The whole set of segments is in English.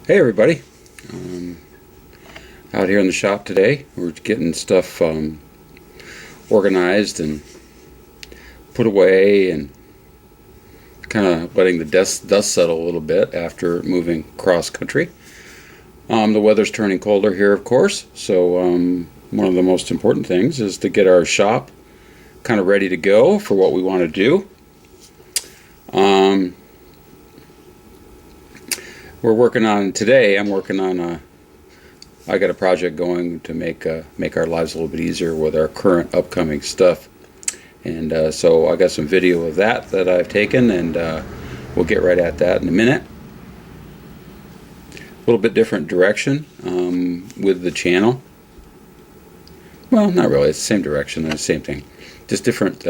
Hey everybody, out here in the shop today. We're getting stuff organized and put away and kind of letting the dust settle a little bit after moving cross country. The weather's turning colder here, of course, so one of the most important things is to get our shop kind of ready to go for what we want to do. We're working on today. I'm working on I got a project going to make our lives a little bit easier with our current upcoming stuff, and so I got some video of that I've taken, and we'll get right at that in a minute. A little bit different direction with the channel. Well, not really. It's the same direction and the same thing, just different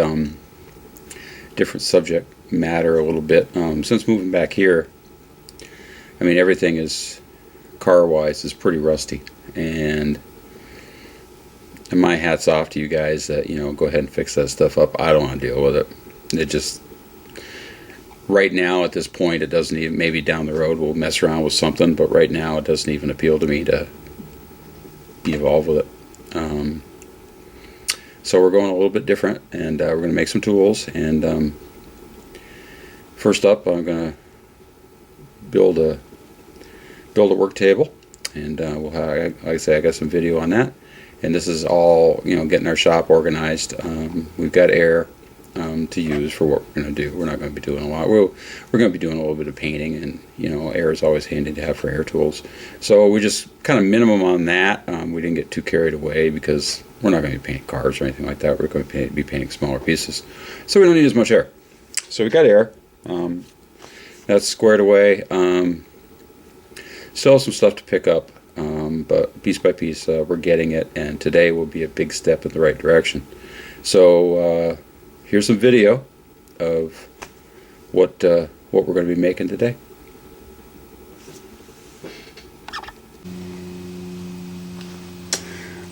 different subject matter a little bit. Since moving back here, I mean, everything is, car-wise, is pretty rusty, and my hat's off to you guys that, go ahead and fix that stuff up. I don't want to deal with it. It just, right now at this point, it doesn't even, maybe down the road we'll mess around with something, but right now it doesn't even appeal to me to be involved with it. So we're going a little bit different, and we're going to make some tools, and first up I'm going to build a work table, and we'll have, like I say, I got some video on that, and this is all, getting our shop organized. We've got air to use for what we're going to do. We're not going to be doing a lot. We're going to be doing a little bit of painting, and air is always handy to have for air tools. So we just kind of minimum on that. We didn't get too carried away because we're not going to be painting cars or anything like that. We're going to be painting smaller pieces, so we don't need as much air. So we got air. That's squared away. Still some stuff to pick up, but piece by piece we're getting it, and today will be a big step in the right direction. So here's some video of what we're going to be making today.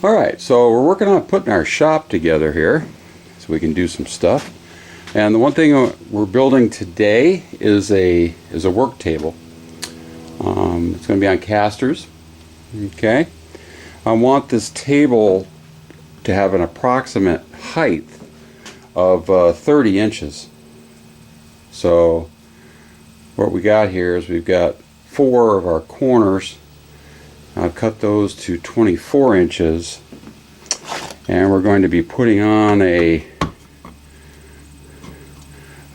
Alright, so we're working on putting our shop together here so we can do some stuff. And the one thing we're building today is a work table. It's going to be on casters. Okay, I want this table to have an approximate height of 30 inches. So what we got here is we've got 4 of our corners. I've cut those to 24 inches, and we're going to be putting on a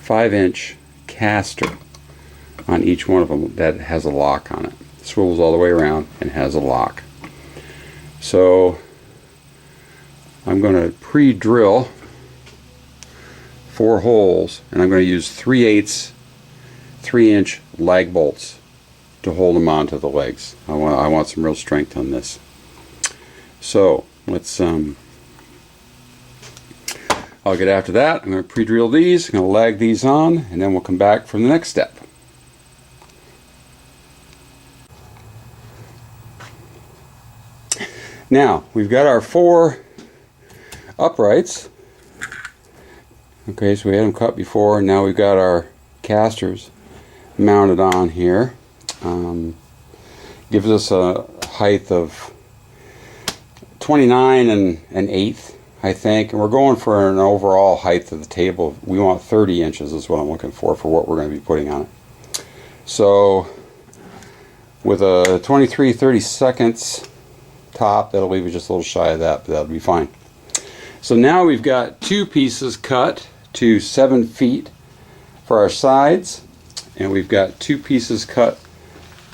5-inch caster on each one of them that has a lock on it. It swivels all the way around and has a lock. So I'm going to pre-drill 4 holes, and I'm going to use 3/8 3-inch lag bolts to hold them onto the legs. I want some real strength on this. So let's I'll get after that. I'm going to pre-drill these, I'm going to lag these on, and then we'll come back for the next step. Now, we've got our 4 uprights. Okay, so we had them cut before, and now we've got our casters mounted on here. Gives us a height of 29 and an eighth, I think, and we're going for an overall height of the table. We want 30 inches is what I'm looking for what we're going to be putting on it. So with a 23/32 top, that'll leave it just a little shy of that, but that'll be fine. So now we've got 2 pieces cut to 7 feet for our sides, and we've got 2 pieces cut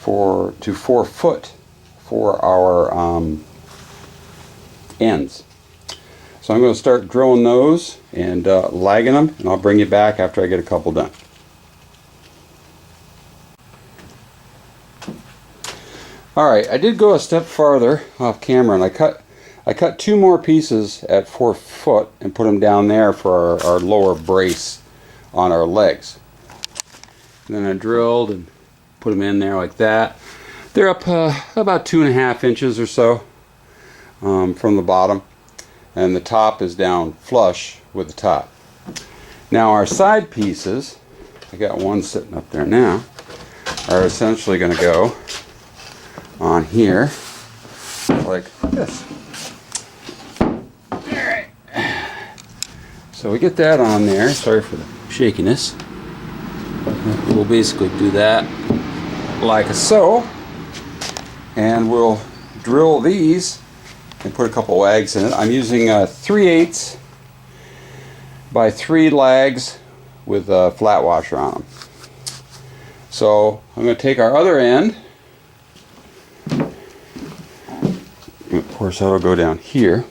to 4 foot for our ends. So I'm going to start drilling those and lagging them, and I'll bring you back after I get a couple done. Alright, I did go a step farther off camera, and I cut 2 more pieces at 4 foot and put them down there for our lower brace on our legs. And then I drilled and put them in there like that. They're up about 2.5 inches or so from the bottom, and the top is down flush with the top. Now our side pieces, I got one sitting up there now, are essentially going to go on here like this. Alright. So we get that on there. Sorry for the shakiness. We'll basically do that like so. And we'll drill these and put a couple lags in it. I'm using 3/8 by 3 lags with a flat washer on them. So I'm going to take our other end. Of course, that'll go down here.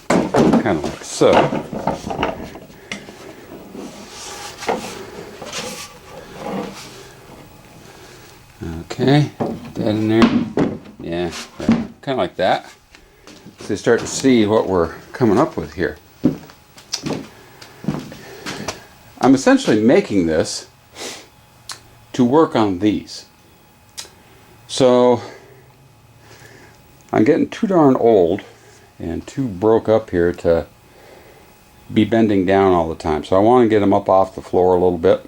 Kind of like so. Okay, put that in there. Yeah, kind of like that. So you start to see what we're coming up with here. I'm essentially making this to work on these. So I'm getting too darn old and too broke up here to be bending down all the time. So I want to get them up off the floor a little bit.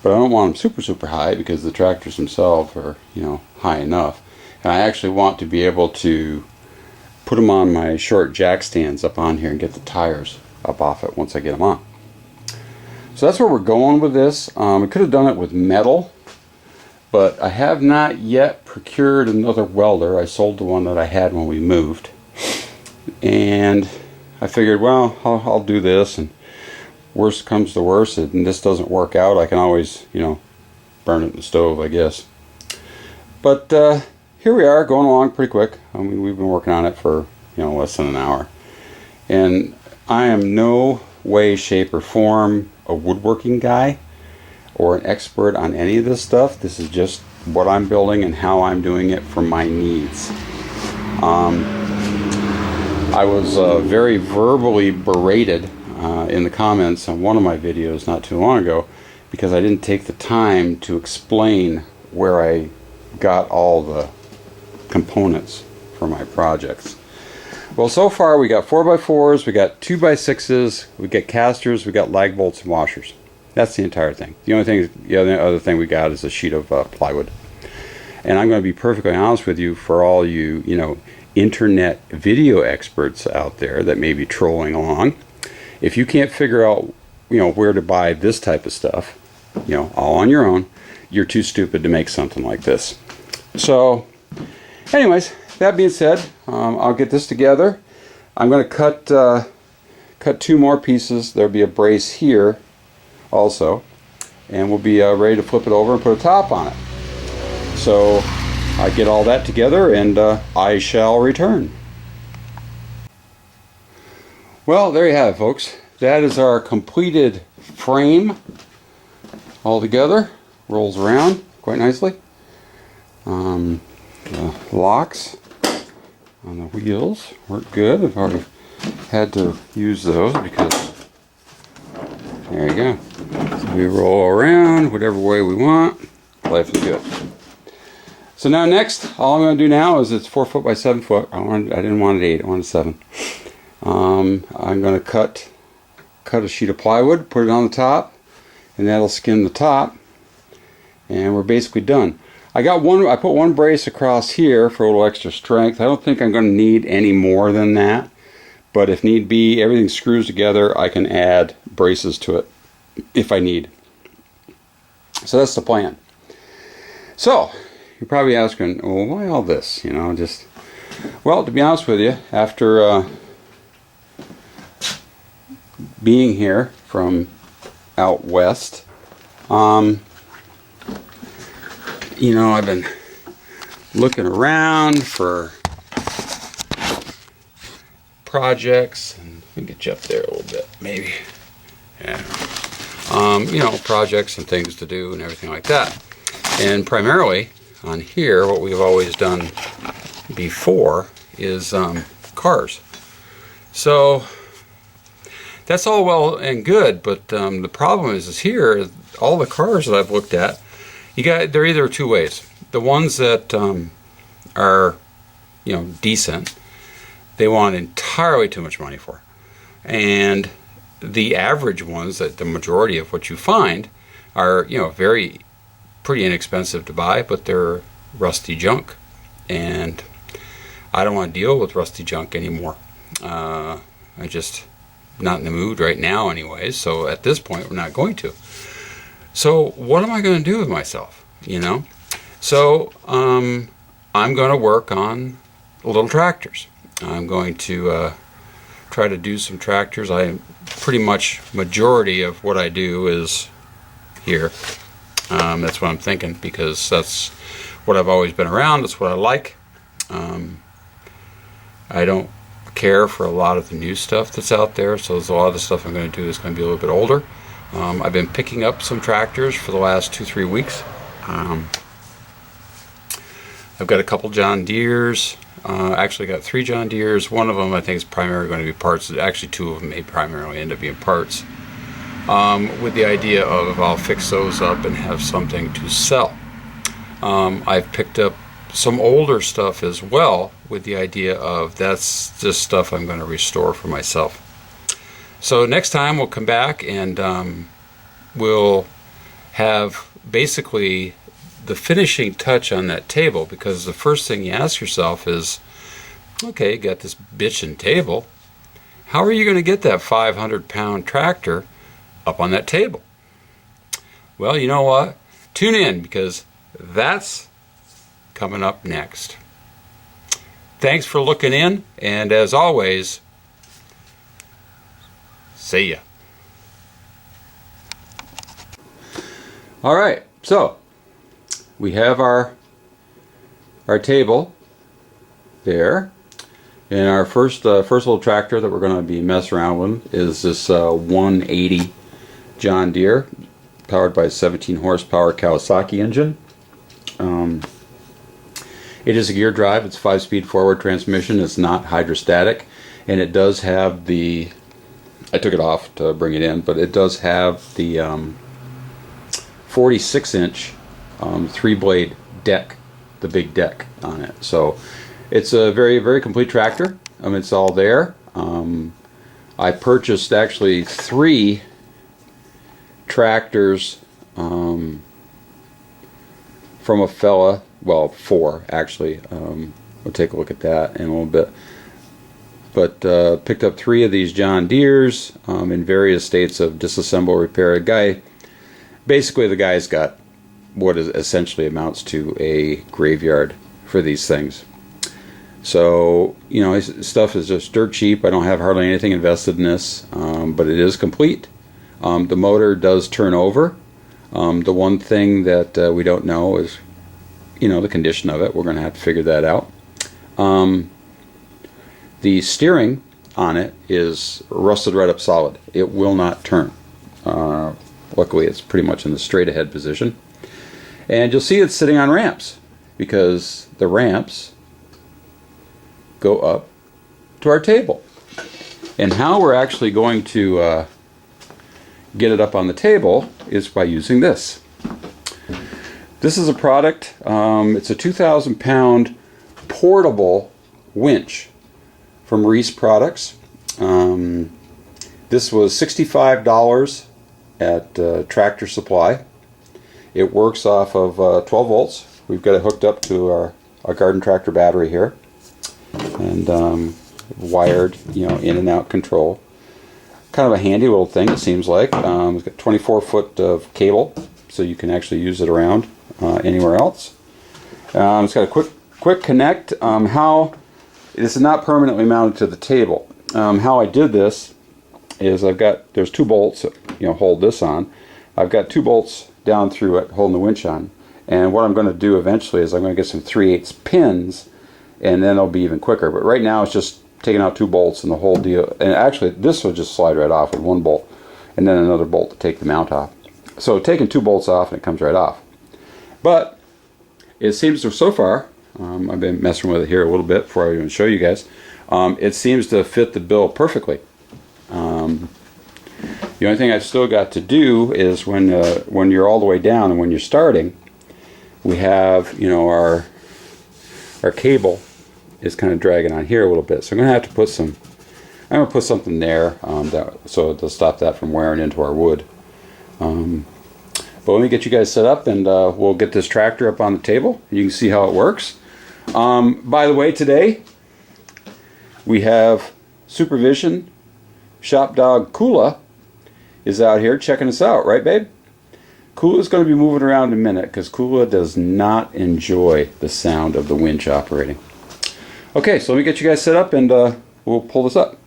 But I don't want them super high because the tractors themselves are, you know, high enough. And I actually want to be able to put them on my short jack stands up on here and get the tires up off it once I get them on. So that's where we're going with this. We could have done it with metal, but I have not yet procured another welder. I sold the one that I had when we moved. And I figured, well, I'll do this, and worst comes to worst, and this doesn't work out, I can always, you know, burn it in the stove, I guess. But here we are, going along pretty quick. I mean, we've been working on it for, you know, less than an hour. And I am no way, shape, or form a woodworking guy or an expert on any of this stuff. This is just what I'm building and how I'm doing it for my needs. I was very verbally berated in the comments on one of my videos not too long ago because I didn't take the time to explain where I got all the components for my projects. Well, so far we got 4x4s, we got 2x6s, we got casters, we got lag bolts and washers. That's the entire thing. The other thing we got is a sheet of plywood. And I'm going to be perfectly honest with you, for all you, internet video experts out there that may be trolling along, if you can't figure out, where to buy this type of stuff, all on your own, you're too stupid to make something like this. So, anyways, that being said, I'll get this together. I'm going to cut 2 more pieces. There'll be a brace here also, and we'll be ready to flip it over and put a top on it. So I get all that together, and I shall return. Well, there you have it, folks. That is our completed frame all together. Rolls around quite nicely. The locks on the wheels work good. I've already had to use those because there you go. So we roll around whatever way we want. Life is good. So now next, all I'm going to do now is it's 4 foot by 7 foot. I didn't want it 8. I wanted 7. I'm going to cut a sheet of plywood, put it on the top, and that'll skin the top, and we're basically done. I put one brace across here for a little extra strength. I don't think I'm going to need any more than that, but if need be, everything screws together. I can add braces to it if I need. So that's the plan. So you're probably asking, well, why all this? Well, to be honest with you, after being here from out west, I've been looking around for projects, and let me get you up there a little bit, maybe. Yeah. Projects and things to do and everything like that. And primarily on here, what we've always done before is cars. So that's all well and good, but the problem is here, all the cars that I've looked at, they're either 2 ways. The ones that are, decent, they want entirely too much money for. And the average ones, that the majority of what you find, are, pretty inexpensive to buy, but they're rusty junk, and I don't want to deal with rusty junk anymore. I just not in the mood right now anyways, so at this point we're not going to. So what am I going to do with myself, So I'm going to work on little tractors. I'm going to try to do some tractors. Pretty much majority of what I do is here. That's what I'm thinking, because that's what I've always been around. That's what I like. I don't care for a lot of the new stuff that's out there, so a lot of the stuff I'm going to do is going to be a little bit older. I've been picking up some tractors for the last 2-3 weeks. I've got a couple John Deeres. Actually got 3 John Deeres. One of them I think is primarily going to be parts. Actually 2 of them may primarily end up being parts. With the idea of I'll fix those up and have something to sell. I've picked up some older stuff as well, with the idea of that's just stuff I'm going to restore for myself. So next time we'll come back and we'll have basically the finishing touch on that table, because the first thing you ask yourself is, okay, you got this bitchin' table. How are you going to get that 500-pound tractor up on that table? Well, you know what? Tune in, because that's coming up next. Thanks for looking in, and as always, see ya. All right, so we have our table there, and our first little tractor that we're going to be messing around with is this 180 John Deere, powered by a 17 horsepower Kawasaki engine. It is a gear drive. It's 5-speed forward transmission. It's not hydrostatic, and it does have the, I took it off to bring it in, but it does have the 46-inch 3-blade deck, the big deck on it. So it's a very, very complete tractor. It's all there. I purchased actually 3 tractors from a fella. Well, 4 actually. We'll take a look at that in a little bit. But picked up 3 of these John Deeres in various states of disassemble repair. Basically the guy's got what is essentially amounts to a graveyard for these things. So, his stuff is just dirt cheap. I don't have hardly anything invested in this, but it is complete. The motor does turn over. The one thing that we don't know is, the condition of it. We're going to have to figure that out. The steering on it is rusted right up solid. It will not turn. Luckily, it's pretty much in the straight ahead position. And you'll see it's sitting on ramps, because the ramps go up to our table. And how we're actually going to get it up on the table is by using this. This is a product, it's a 2,000-pound portable winch from Reese Products. This was $65 at Tractor Supply. It works off of 12 volts. We've got it hooked up to our garden tractor battery here, and wired, in and out control. Kind of a handy little thing, it seems like. It's got 24 foot of cable, so you can actually use it around anywhere else. It's got a quick connect. This is not permanently mounted to the table. How I did this is there's 2 bolts that hold this on. I've got 2 bolts down through it holding the winch on, and what I'm going to do eventually is I'm going to get some 3/8 pins, and then it'll be even quicker. But right now it's just taking out 2 bolts and the whole deal. And actually this will just slide right off with 1 bolt, and then another bolt to take the mount off. So taking 2 bolts off and it comes right off. But it seems to, so far, I've been messing with it here a little bit before I even show you guys. It seems to fit the bill perfectly. The only thing I've still got to do is when you're all the way down and when you're starting, we have our cable is kind of dragging on here a little bit. So I'm going to have to put something there so to stop that from wearing into our wood. But let me get you guys set up, and we'll get this tractor up on the table. You can see how it works. By the way, today we have supervision. Shop dog Kula is out here checking us out, right, babe? Kula's going to be moving around in a minute because Kula does not enjoy the sound of the winch operating. Okay, so let me get you guys set up, and we'll pull this up.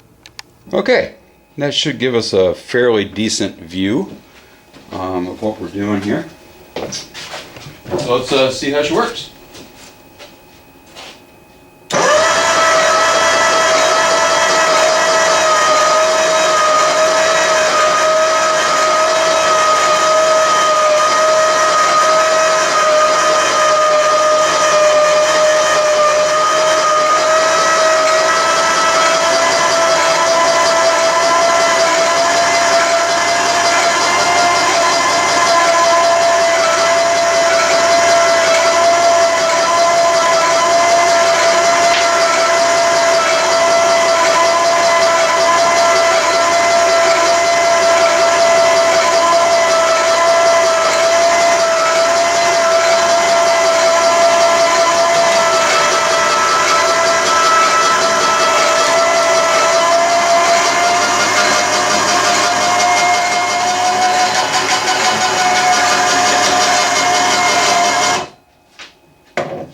Okay, that should give us a fairly decent view of what we're doing here. So let's see how she works.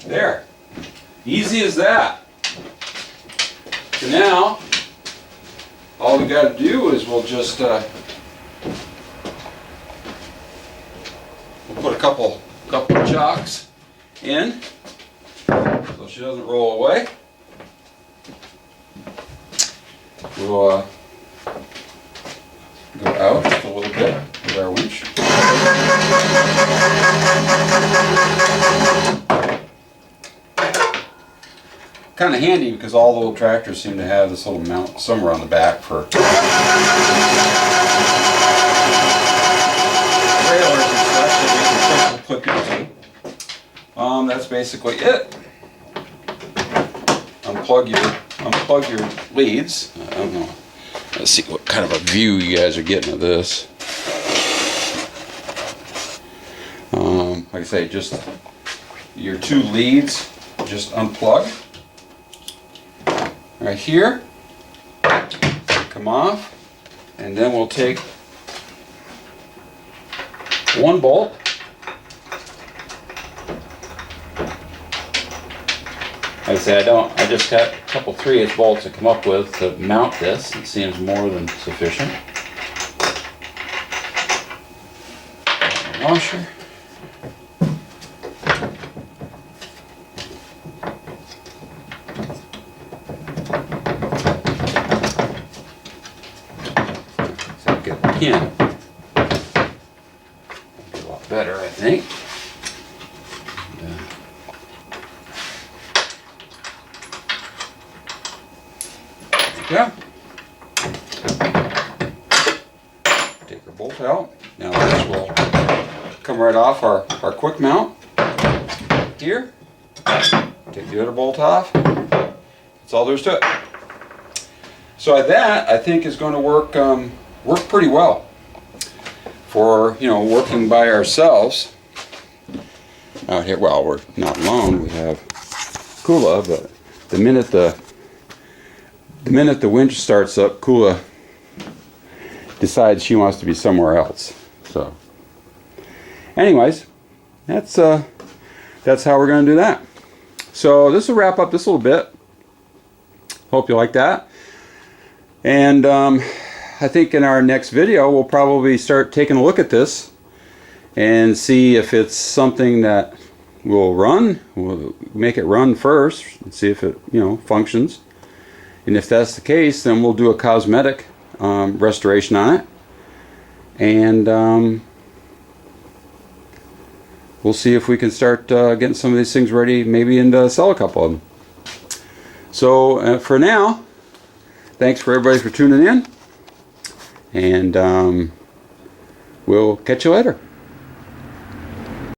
There. Easy as that. So now, all we got to do is we'll just we'll put a couple of chocks in so she doesn't roll away. We'll go out just a little bit with our winch. Kind of handy because all the little tractors seem to have this little mount somewhere on the back for trailers and stuff that we can clip into. That's basically it. Unplug your leads. I don't know. Let's see what kind of a view you guys are getting of this. Like I say, just your two leads, just unplug. Right here, come off, and then we'll take one bolt, like I say, I just got a couple 3/8 bolts to come up with to mount this. It seems more than sufficient. Washer. Pin. Be a lot better, I think. Yeah. Take our bolt out. Now this will come right off our quick mount here. Take the other bolt off. That's all there is to it. So that I think is going to work pretty well for, you know, working by ourselves out here. Well, we're not alone. We have Kula, but the minute the winch starts up, Kula decides she wants to be somewhere else. So, anyways, that's how we're going to do that. So this will wrap up this little bit. Hope you like that. And I think in our next video we'll probably start taking a look at this and see if it's something that will run. We'll make it run first and see if it, you know, functions. And if that's the case, then we'll do a cosmetic restoration on it. And we'll see if we can start getting some of these things ready, maybe, and sell a couple of them. So for now, thanks for everybody for tuning in, and we'll catch you later.